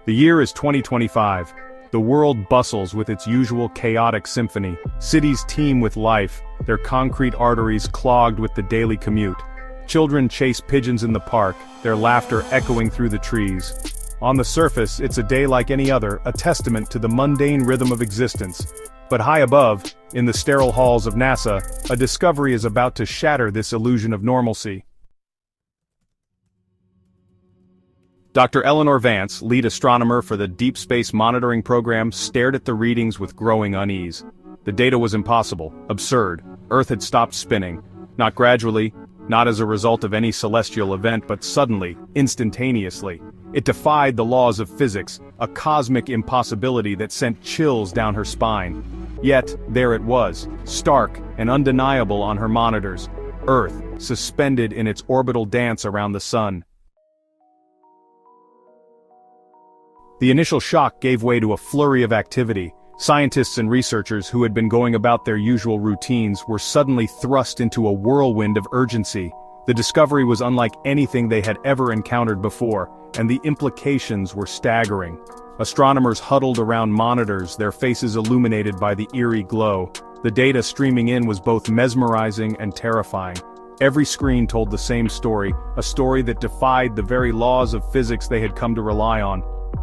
The year is 2025. The world bustles with its usual chaotic symphony. Cities teem with life, their concrete arteries clogged with the daily commute. Children chase pigeons in the park, their laughter echoing through the trees. On the surface, it's a day like any other, a testament to the mundane rhythm of existence. But high above, in the sterile halls of NASA, a discovery is about to shatter this illusion of normalcy. Dr. Eleanor Vance, lead astronomer for the Deep Space Monitoring Program, stared at the readings with growing unease. The data was impossible, absurd. Earth had stopped spinning. Not gradually, not as a result of any celestial event, but suddenly, instantaneously. It defied the laws of physics, a cosmic impossibility that sent chills down her spine. Yet, there it was, stark and undeniable on her monitors. Earth, suspended in its orbital dance around the sun. The initial shock gave way to a flurry of activity. Scientists and researchers who had been going about their usual routines were suddenly thrust into a whirlwind of urgency. The discovery was unlike anything they had ever encountered before, and the implications were staggering. Astronomers huddled around monitors, their faces illuminated by the eerie glow. The data streaming in was both mesmerizing and terrifying. Every screen told the same story, a story that defied the very laws of physics they had come to rely on.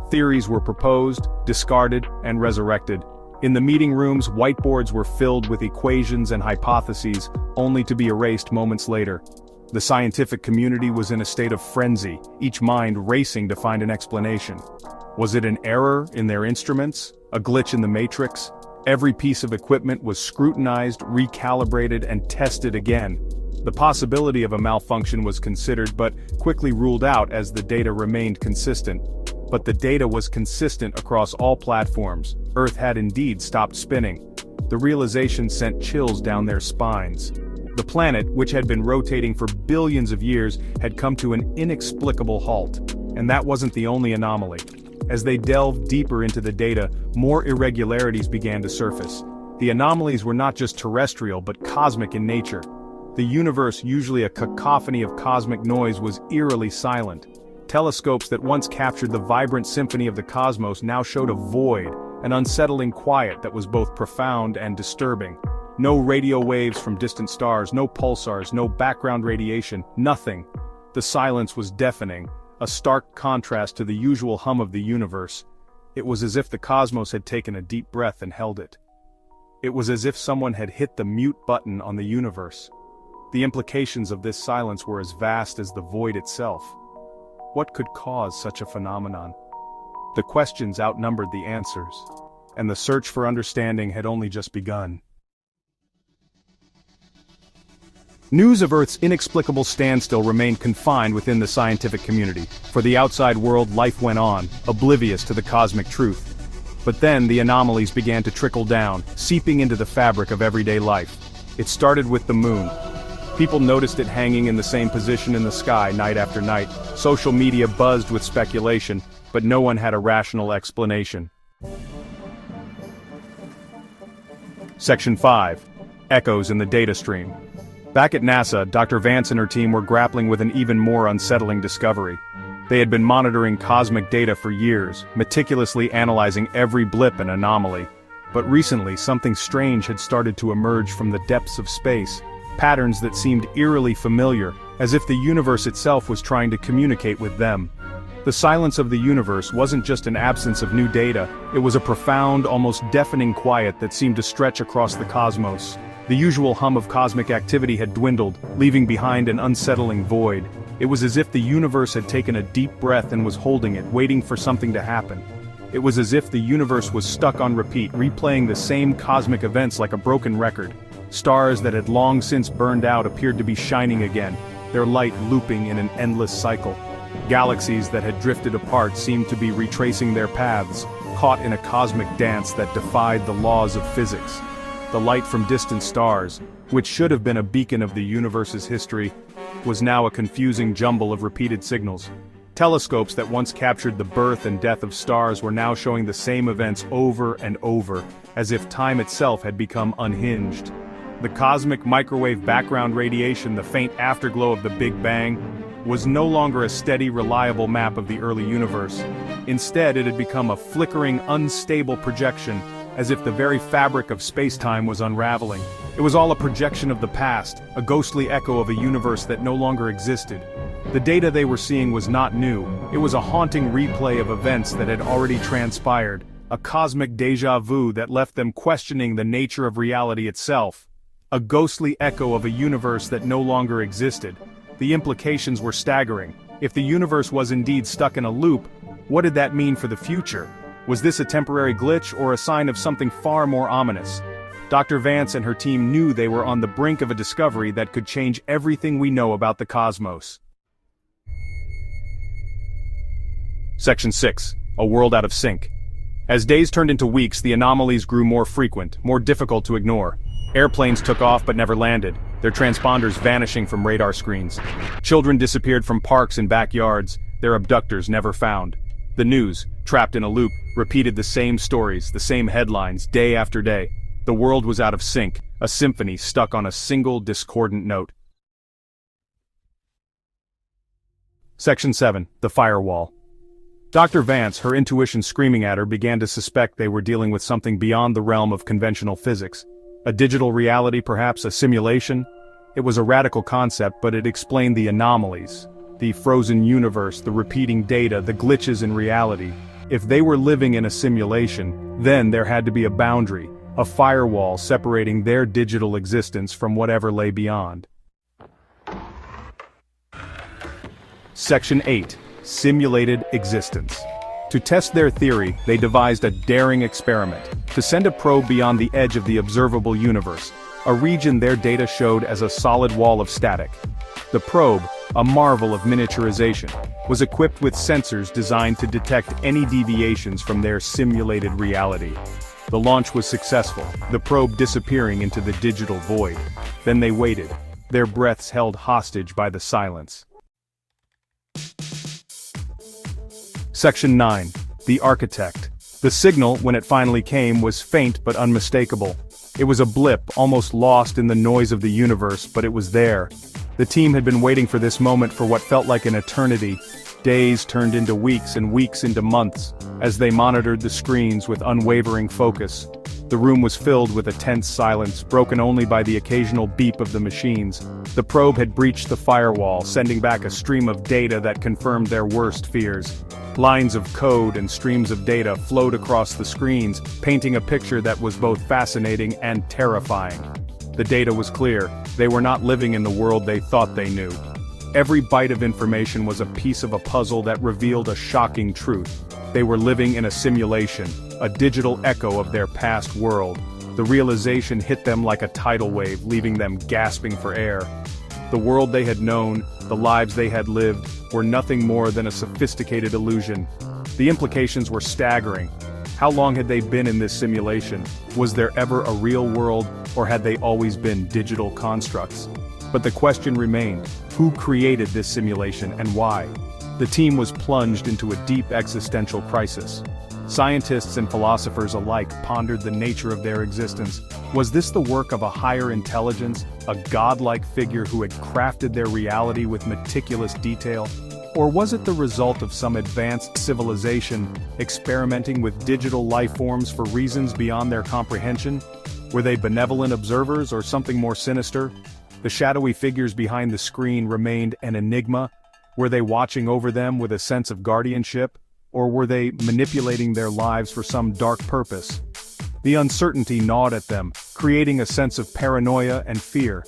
Theories were proposed, discarded, and resurrected. In the meeting rooms, whiteboards were filled with equations and hypotheses, only to be erased moments later. The scientific community was in a state of frenzy, each mind racing to find an explanation. Was it an error in their instruments? A glitch in the matrix? Every piece of equipment was scrutinized, recalibrated, and tested again. The possibility of a malfunction was considered but quickly ruled out as the data remained consistent. But the data was consistent across all platforms. Earth had indeed stopped spinning. The realization sent chills down their spines. The planet, which had been rotating for billions of years, had come to an inexplicable halt. And that wasn't the only anomaly. As they delved deeper into the data, more irregularities began to surface. The anomalies were not just terrestrial but cosmic in nature. The universe, usually a cacophony of cosmic noise, was eerily silent. Telescopes that once captured the vibrant symphony of the cosmos now showed a void, an unsettling quiet that was both profound and disturbing. No radio waves from distant stars, no pulsars, no background radiation, nothing. The silence was deafening, a stark contrast to the usual hum of the universe. It was as if the cosmos had taken a deep breath and held it. It was as if someone had hit the mute button on the universe. The implications of this silence were as vast as the void itself. What could cause such a phenomenon? The questions outnumbered the answers, and the search for understanding had only just begun. News of Earth's inexplicable standstill remained confined within the scientific community. For the outside world, life went on, oblivious to the cosmic truth. But then the anomalies began to trickle down, seeping into the fabric of everyday life. It started with the moon. People noticed it hanging in the same position in the sky night after night. Social media buzzed with speculation, but no one had a rational explanation. Section 5. Echoes in the data stream. Back at NASA, Dr. Vance and her team were grappling with an even more unsettling discovery. They had been monitoring cosmic data for years, meticulously analyzing every blip and anomaly. But recently, something strange had started to emerge from the depths of space. Patterns that seemed eerily familiar, as if the universe itself was trying to communicate with them. The silence of the universe wasn't just an absence of new data, it was a profound, almost deafening quiet that seemed to stretch across the cosmos. The usual hum of cosmic activity had dwindled, leaving behind an unsettling void. It was as if the universe had taken a deep breath and was holding it, waiting for something to happen. It was as if the universe was stuck on repeat, replaying the same cosmic events like a broken record. Stars that had long since burned out appeared to be shining again, their light looping in an endless cycle. Galaxies that had drifted apart seemed to be retracing their paths, caught in a cosmic dance that defied the laws of physics. The light from distant stars, which should have been a beacon of the universe's history, was now a confusing jumble of repeated signals. Telescopes that once captured the birth and death of stars were now showing the same events over and over, as if time itself had become unhinged. The cosmic microwave background radiation, the faint afterglow of the Big Bang, was no longer a steady, reliable map of the early universe. Instead, it had become a flickering, unstable projection, as if the very fabric of space-time was unraveling. It was all a projection of the past, a ghostly echo of a universe that no longer existed. The data they were seeing was not new, it was a haunting replay of events that had already transpired, a cosmic déjà vu that left them questioning the nature of reality itself. A ghostly echo of a universe that no longer existed. The implications were staggering. If the universe was indeed stuck in a loop, what did that mean for the future? Was this a temporary glitch or a sign of something far more ominous? Dr. Vance and her team knew they were on the brink of a discovery that could change everything we know about the cosmos. Section 6. A world out of sync. As days turned into weeks, the anomalies grew more frequent, more difficult to ignore. Airplanes took off but never landed, their transponders vanishing from radar screens. Children disappeared from parks and backyards, their abductors never found. The news, trapped in a loop, repeated the same stories, the same headlines, day after day. The world was out of sync, a symphony stuck on a single discordant note. Section 7. The Firewall. Dr. Vance, her intuition screaming at her, began to suspect they were dealing with something beyond the realm of conventional physics. A digital reality, perhaps a simulation? It was a radical concept, but it explained the anomalies. The frozen universe, the repeating data, the glitches in reality. If they were living in a simulation, then there had to be a boundary, a firewall separating their digital existence from whatever lay beyond. Section 8. Simulated Existence. To test their theory, they devised a daring experiment, to send a probe beyond the edge of the observable universe, a region their data showed as a solid wall of static. The probe, a marvel of miniaturization, was equipped with sensors designed to detect any deviations from their simulated reality. The launch was successful, the probe disappearing into the digital void. Then they waited, their breaths held hostage by the silence. Section 9. The Architect. The signal, when it finally came, was faint but unmistakable. It was a blip, almost lost in the noise of the universe, but it was there. The team had been waiting for this moment for what felt like an eternity. Days turned into weeks and weeks into months, as they monitored the screens with unwavering focus. The room was filled with a tense silence, broken only by the occasional beep of the machines. The probe had breached the firewall, sending back a stream of data that confirmed their worst fears. Lines of code and streams of data flowed across the screens, painting a picture that was both fascinating and terrifying. The data was clear, they were not living in the world they thought they knew. Every byte of information was a piece of a puzzle that revealed a shocking truth. They were living in a simulation, a digital echo of their past world. The realization hit them like a tidal wave, leaving them gasping for air. The world they had known, the lives they had lived, were nothing more than a sophisticated illusion. The implications were staggering. How long had they been in this simulation? Was there ever a real world, or had they always been digital constructs? But the question remained, who created this simulation and why? The team was plunged into a deep existential crisis. Scientists and philosophers alike pondered the nature of their existence. Was this the work of a higher intelligence, a godlike figure who had crafted their reality with meticulous detail? Or was it the result of some advanced civilization, experimenting with digital life forms for reasons beyond their comprehension? Were they benevolent observers or something more sinister? The shadowy figures behind the screen remained an enigma. Were they watching over them with a sense of guardianship? Or were they manipulating their lives for some dark purpose? The uncertainty gnawed at them, creating a sense of paranoia and fear.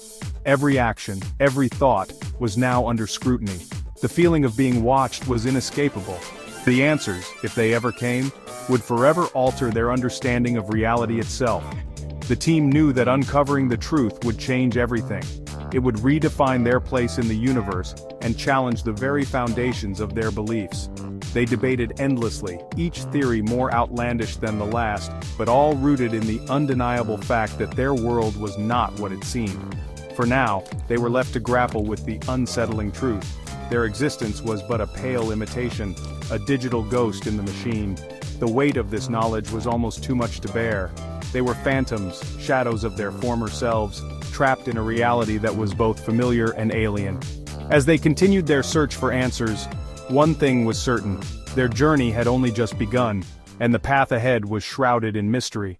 Every action, every thought, was now under scrutiny. The feeling of being watched was inescapable. The answers, if they ever came, would forever alter their understanding of reality itself. The team knew that uncovering the truth would change everything. It would redefine their place in the universe and challenge the very foundations of their beliefs. They debated endlessly, each theory more outlandish than the last, but all rooted in the undeniable fact that their world was not what it seemed. For now, they were left to grapple with the unsettling truth. Their existence was but a pale imitation, a digital ghost in the machine. The weight of this knowledge was almost too much to bear. They were phantoms, shadows of their former selves, trapped in a reality that was both familiar and alien. As they continued their search for answers, one thing was certain: their journey had only just begun, and the path ahead was shrouded in mystery.